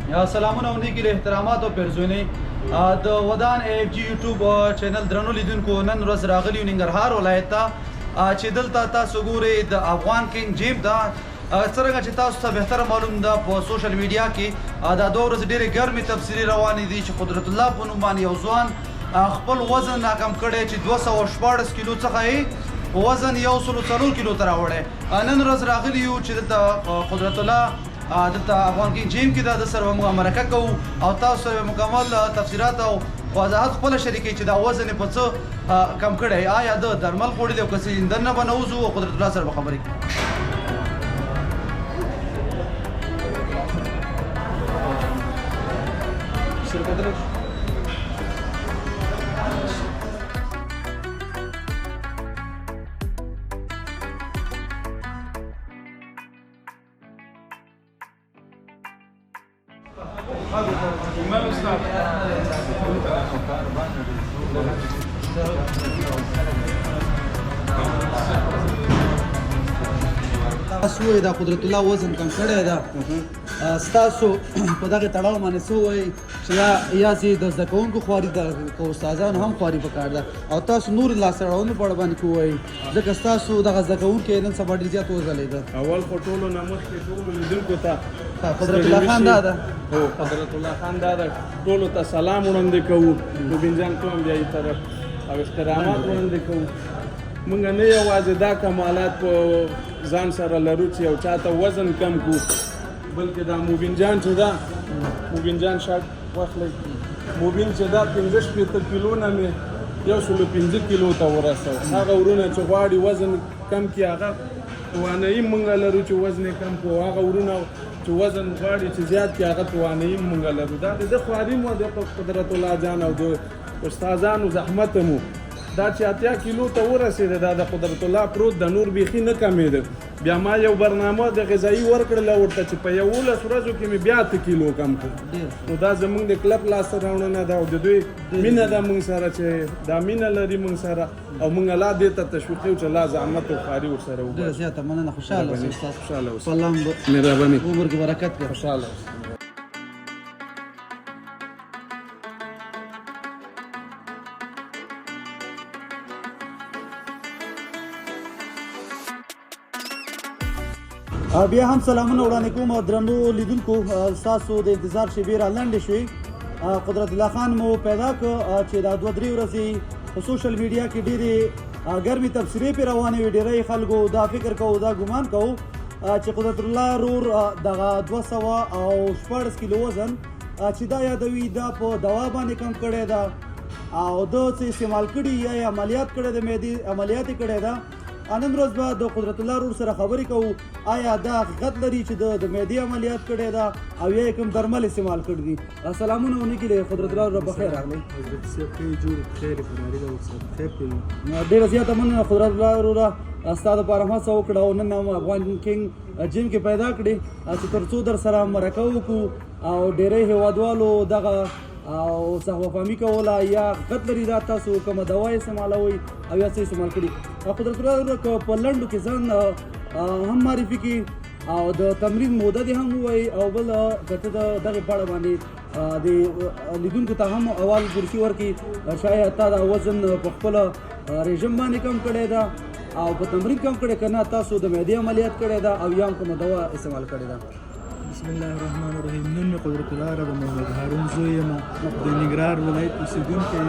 سلامونه ونیکي له احترامات او پیرزونی د ودان ایف جی یوټیوب چینل درنو لیدونکو نن ورځ راغلی ننګرهار ولایت ته چې دلته تاسو ګورئ د افغان کینګ جیم دا څرنګه چې تاسو ته بهتره معلوم ده په سوشل میډیا کې دا 2 ورځې ډېرې ګرمې تبصرې روانې دي چې قدرت الله په نوم باندې یو ځوان خپل وزن ناکم کړی چې 214 کیلو څخه یې وزن 104 کیلو ته راوړی نن ورځ راغلی یو چې دلته قدرت الله دلته افغان کینګ جیم کې د سره موږ مرکه کوو او تاسو سره مکمل تفصیلات او وضاحت خپل شریکي چې دا وزن په څه کم کړی آیا د درمل خوړی دی او که څه اندن نه بنوځو او قدرت الله سره به خبرې تاسو دا قدرت الله وزن کم کړی دا ستاسو په دغه تړاو باندې څه وایي چې یا چې د زده کوونکو خواري د استادانو هم خواري پکار ده او تاسو نور لاسته راوړنو په اړه باندې وایي ځکه ستاسو دغه زده کوونکي نن سبا ډېر زیات وځلېده اول خو ټولو نه مخکې ټولو لیدونکو ته قدرت الله خان دا ده قدرت الله خان دا ده ټولو ته سلام وړاندې کوو مبین جان کوم بیا یې طرف او احترامات وړاندې کوو موږ نه یوازې دا کمالات په ځان سره لرو چې یو چاته وزن کم کړو بلکې دا مبین جان چې دا مبین جان شاټ واخلئ مبین چې دا 15 کیلو نه مې 115 کیلو ته ورسوه هغه ورونه چې غواړي وزن کم کړي هغه توانایي موږ لرو چې وزن کم کړو هغه ورونه چې وزن غواړي چې زیات کړي هغه توانایي موږ لرو دا د خواري مو د قدرت الله جان او د استادانو زحمت مو دا چې 80 کیلو ته ورسېده دا د قدرت الله پروت د نور بیخي نه کمېده بیا ما یو برنامه د غذایي ورکړله ورته چې په 11 ورځو کې مې بیا 8 کیلو کم کړ نو دا زموږ د کلب لاسته راوړنه ده او د دوی مینه ده موږ سره چې دا مینه لري موږ سره او موږ الله دې ته تشویق کوو چې الله زحمت او خواري ورسره وکړي ډېره زیاته مننه خوشحاله اوسئ خوشحاله اوسئ الله مهرباني عمر کې برکت کړي خوشحاله اوسئ بیا هم سلامونه وړاندې کوم درنو لیدونکو ستاسو د انتظار شیبې را لنډې شوې قدرت الله خان مو پیدا کړ چې دا 2-3 ورځې په سوشل میډیا کې ډېرې ګرمې تبصرې پرې روانې وې ډېری خلکو دا فکر کوو دا ګمان کوو چې قدرت الله رور دغه 214 کیلو وزن چې دا یادوي دا په دوا باندې کم کړی ده او د څه استعمال کړي یا عملیات کړی د معدې عملیات کړی ده نن ورځ به د قدرت الله رور سره خبرې کوو آیا دا حقیقت لري چې د معدې عملیات کړی ده او یا کوم درمل استعمال کړي دي سلامونه ونکي له قدرت الله رور بخیر راغلی ډېره زیاته مننه قدرت الله رور ستا دپاره هڅه وکړه او نن هم افغان کینګ جیم کې پیدا کړې چې تر څو در سره مرکه وکړو او ډېری هېوادوالو دغه او صحبه فهمي کوله یا حقیقت لري دا تاسو کومه دوا استعمالوئ او یا څه استعمال کړي قدرت الله په لنډو کې ځان هم معرفي کړي او د تمرین موده دې هم ووایي او بل که ته د دغې په اړه باندې د لیدونکو ته هم اول ګرسي ورکړي شاید تا دا وزن په خپله رژیم باندې کم کړی ده او په تمرین کم کړی که نه تاسو د معدې عملیات کړی ده او یا هم کومه دوا استعمال کړې ده بسم الله الرحمن الرحیم نن مې قدرت الله رب محمد هارون زوی یم د ننګرهار ولایت اوسېدونکی یم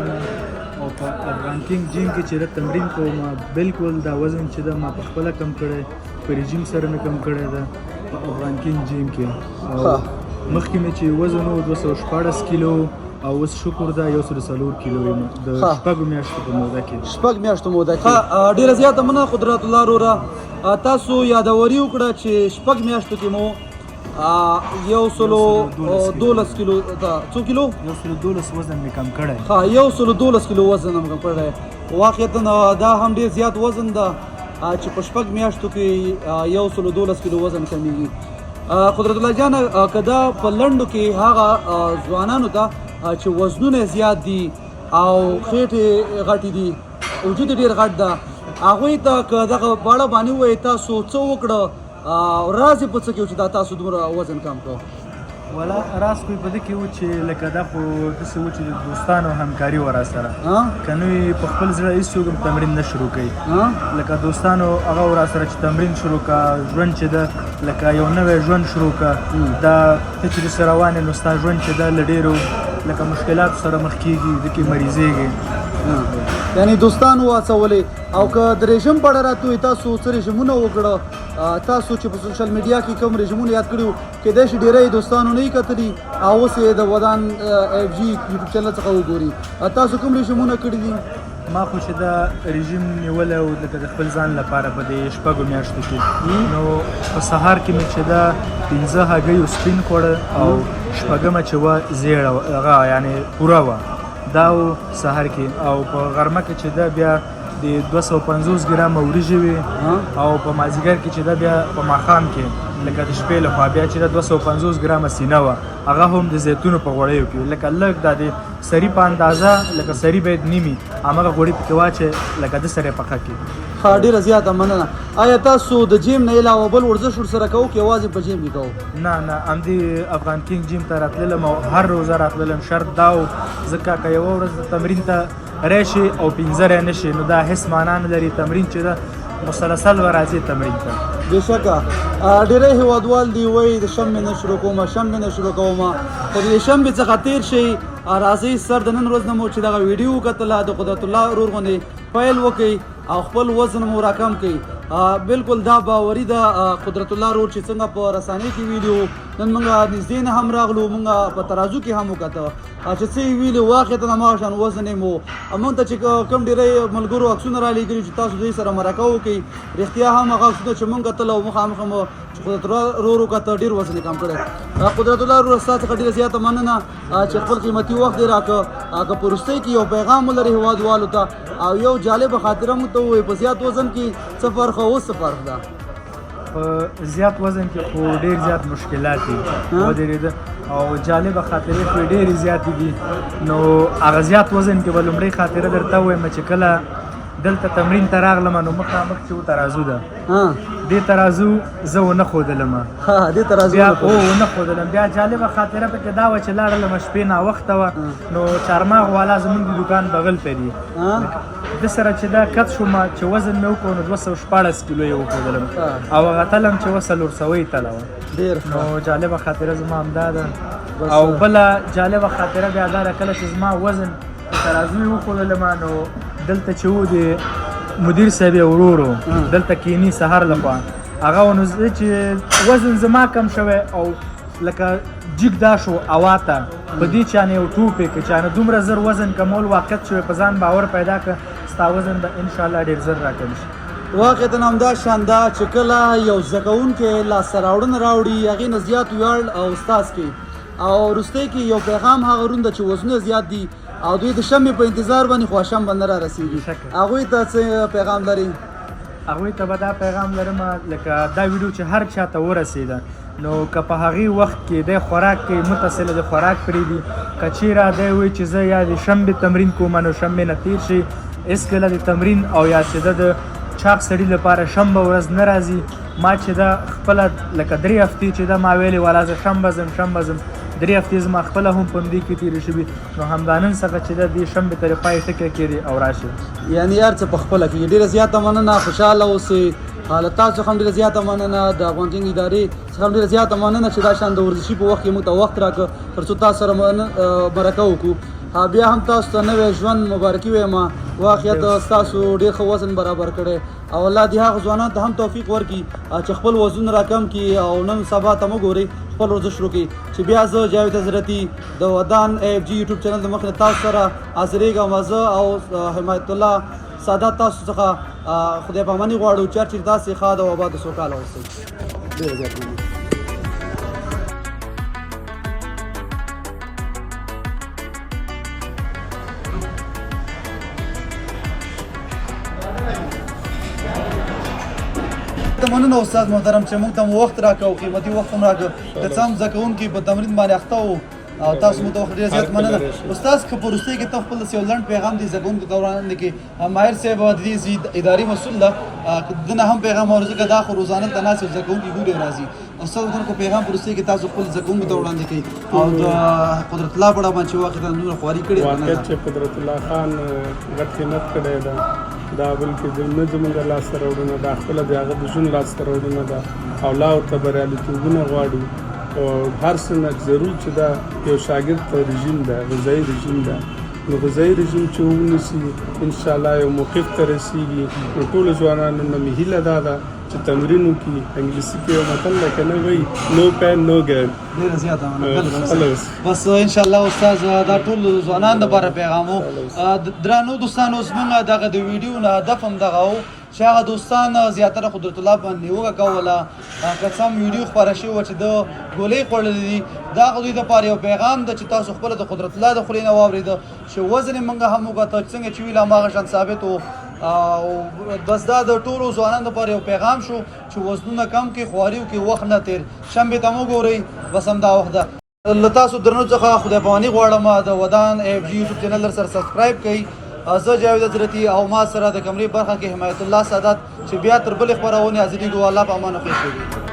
او په افغان کینګ جیم کې چې تمرین کوم بالکل دا وزن چې ده ما په خپله کم کړی په رژیم سره مې کم کړی ده په افغان کینګ جیم کې او مخکې مې چې وزن و 214 کیلو او اوس شکر ده 104 کیلو یم د شپږو میاشتو په موده کې ډېره زیاته مننه قدرت الله روره تاسو یادوري وکړه چې شپږ میاشتو کې مو 112 کیلو څو کیلو 112 وزن مې کم کړی 112 کیلو وزن مې کم کړی واقعیتا دا هم ډېر زیات وزن ده چې په شپږ میاشتو کې 112 کیلو وزن کمیږي قدرت الله جان که دا په لنډو کې هغه ځوانانو ته چې وزنونه زیات دي او خېټې غټې دي وجود ډېر غټ ده هغوی ته که دغه په اړه باندې ووایي تاسو څه وکړه راز یې په څه کې و چې دا تاسو دومره وزن کم کړو ولا راس کوي په دې کې و چې لکه دا خو داسې و چې د دوستانو همکاري وه راسره که نه وي په خپل زړه هېڅوک هم تمرین نه شروع کوي لکه دوستانو هغه راسره چې تمرین شروع کړه ژوند چې ده لکه یو نوی ژوند شروع کړه دا ته چې داسې روان یې نو ستا ژوند چې ده له ډېرو لکه مشکلاتو سره مخ کېږي دې کې مریضېږي یعنی دوستان واڅولې او که د رژیم په اړه راته وایي تاسو څه رژیمونه وکړه تاسو چې په سوشل میډیا کې کوم رژیمونه یاد کړي وو کیدای شي ډېری دوستانو نه یې کتلي او اوس یې د ودان ایف جي یوټیوب چینل څخه وګوري تاسو کوم رژیمونه کړي دي ما خو چې دا رژیم نیولی او لکه د خپل ځان لپاره په دې شپږو میاشتو کې نو په سهار کې مې چې دا 15 هګۍ سپین خوړه او شپږمه چې وه زیړه هغه یعنې پوره وه دا و سهار کې او په غرمه کې چې دا بیا د 250 ګرامه وریجې وي او په مازدیګر کې چې دا بیا په ماښام کې لکه د شپې لخوا بیا چې دا 250 ګرامه سینه وه هغه هم د زیتونو په غوړیو کې لکه لږ دا د سري په اندازه لکه سري باید نیمي هماغه غوړي پکې واچې لکه د سره پخه کړي ښه ډېره زیاته مننه آیا تاسو د جیم نه علاوه بل ورزش ورسره کوو که یوازې په جیم کې کوو نه همدې افغان کینګ جیم ته راتللم او هر روزه راتللم شرط دا و ځکه که یوه ورځ تمرین ته راشي او 15 نه شي نو دا هیڅ معنا نه لري تمرین چې ده مسلسل به راځي تمرین ته بېشکه ډېری هېوادوال دی وایي د شنبې نه شروع کومه شنبې نه شروع کومه خو د شنبې څخه تېر شئ راځئ سر د نن ورځ نه مو چې دغه ویډیو وکتله د قدرت الله ورور غوندې پیل وکړئ او خپل وزن مو راکم کړئ بالکل دا باوري ده قدرت الله ورور چې څنګه په رسانۍ کې ویلي نن موږ نږدې نه هم راغلو موږ په ترازو کې هم وکته چې څه یې ویلي واقعتا هماغه شان وزن یې مو موږ ته چې کوم ډېری ملګرو عکسونه رالېږلي چې تاسو دوی سره مرکه وکړئ رښتیا هم هغه عکسونه چې موږ کتل او مخامخ مو چې قدرت الله ورور وکته ډېر وزن یې کم کړی قدرت الله ورور ستا څخه ډېره زیاته مننه چې خپل قیمتي وخت یې راکړه که په وروستۍ کې یو پیغام ولري هېوادوالو ته او یو جالبه خاطره مو ته ووایي په زیات وزن کې څه فرق او اوس څه فرق ده په زیات وزن کې خو ډېر زیات مشکلات دي ودرېده او جالبه خاطرې خو ډېرې زیاتې دي نو هغه زیات وزن کې به لومړۍ خاطره درته ووایم چې کله دلته تمرین ته راغلم نو مخامخ چې و ترازو ده دې ترازو زه ونه ښودلم بیا ونه ښودلم بیا جالبه خاطره پکې دا وه چې لاړلم شپې ناوخته وه نو چارماغ والا زمونږ د دوکان بغل ته دي د سره چې دا کت شوم چې وزن مې وکړو نو 214 کیلو یې وښودلم او هغه تلم چې 400 تله وه نو جالبه خاطره زما همدا ده او بله جالبه خاطره بیا دا ده کله چې زما وزن په ترازو یې وښودلم نو دلته چې و د مدیر صاحب ورورو دلته کینی سهار لخوا هغه ونه چې وزن زما کم شوی او لکه جګ دا شو اواته په دې چانه یو ټوپې که چانه دومره زر وزن کمول واقعیت شوی په ځان باور پیدا کړه ستا وزن به انشاءالله ډېر زر راکم شي واقعیتا همدا شان ده چې کله یو زده کوونکی لاسته راوړنه راوړي هغې نه زیات ویاړ او استاذ کوي او وروستۍ کې یو پیغام هغه روند چې وزنونه زیات دي او دوی د شنبې په انتظار باندې خو شنبه نه را رسېږي هغوی ته څه پیغام لري هغوی ته به دا پیغام لرم لکه دا ویډیو چې هر چا ته ورسېده نو که په هغې وخت کې دی خوراک کوي متصله د خوراک پرېږدي که چېرې دی وایي چې زه یا د شنبې تمرین کوم نو شنبې نه تېر شي هېڅکله د تمرین او یا چې د چاق سړي لپاره شنبه ورځ نه راځي ما چې دا خپله لکه 3 هفتې چې دا ما ویلې والا زه شنبه ځم 3 هفتې زما خپله هم په همدې کې تېرې شوي نو همدا نن څخه چې د دې شنبې ترې پای ټکی کېږي او راشي یعنې هر څه په خپله کېږي ډېره زیاته مننه خوشحاله اوسئ تاسو څخه هم ډېره زیاته مننه د افغان کینګ ادارې څخه هم ډېره زیاته مننه چې دا شان د ورزشي په وخت کې موږ ته وخت راکړه تر څو تاسو سره مرکه وکړو بیا هم تاسو ته نوی ژوند مبارکي وایم واقعیت ستاسو ډېر ښه وزن برابر کړی او الله دې هغه ځوانانو ته هم توفیق ورکړي چې خپل وزن راکم کړي او نن سبا ته مه ګورئ خپل ورزش شروع کړي چې بیا زه جاوید حضرتي د ودان ایف جي یوټیوب چینل د مخې نه تاسو سره حاضرېږم زه او حمایت الله سادات تاسو څخه خدای پاماني غواړو چې هر چېرې داسې ښاد او آباد سوکاله اوسئ ډېره زیاته مننه مننه استاد محترم چې موږ ته مو وخت راکړو قیمتي وخت هم راکړ که څه هم زده کوونکي په تمرین باندې اخته وو او تاسو مو ته وخت ډېر زیات مننه استاد که په وروستۍ کې ته خپل داسې یو لنډ پیغام دی زده کوونکو ته وړاندې کړي ماهر صاحب د دې اداري مسؤل ده د نه هم پیغام اورو ځکه دا خو روزانه ته ناست زده کوونکي ګوري راځي استاد وطن کو پیغام پرستی کې تاسو خپل زکونګ ته وړاندې کړئ او د قدرت الله په اړه باندې وخت نور خواري کړې واقعیت چې قدرت الله خان غټ خدمت کړی ده دا بلکې نه زموږ لاسته راوړنه ده خپله د هغه د ژوند لاسته راوړنه ده او لا ورته بریالیتوبونه غواړو او هر څه نه ضرور چې دا یو شاګرد ته رژیم ده غذایي رژیم ده نو غذایي رژیم چې ونیسي انشاءالله یو موقف ته رسیږي نو ټولو ځوانانو نه مې هیله دا ده چې تمرین وکړي انګلیسي کې یو متل ده که نه وایي نو پین نو ګیم ډېره زیاته بس ان شاء الله استاد دا ټول ځوانان لپاره پیغام و درنو دوستانو زموږ دغه د ویډیو نه هدف هم دغه و چې هغه دوستان زیاتره قدرت الله باندې نیوکه کوله که څه ویډیو خپاره شوې وه چې د ګولۍ خوړلې دي دا هغه دوی دپاره یو پیغام ده چې تاسو خپله د قدرت الله د خولې نه واورېده چې وزن یې موږ هم وکته څنګه چې ویل هماغه شان ثابت و او بس دا د ټولو ځوانانو لپاره یو پیغام شو چې وزنونه کم کړي خواري وکړي وخت نه تېر شنبې ته مو ګورئ بس همدا وخت ده له تاسو درنو څخه خدای پاماني غواړم د ودان ایف جي یوټیوب چینل در سره سبسکرایب کړئ زه جاوید حضرتي او ما سره د کمرې برخه کې حمایت الله سادات چې بیا تر بلې خپرونې حاضرېږو الله په امان او خیر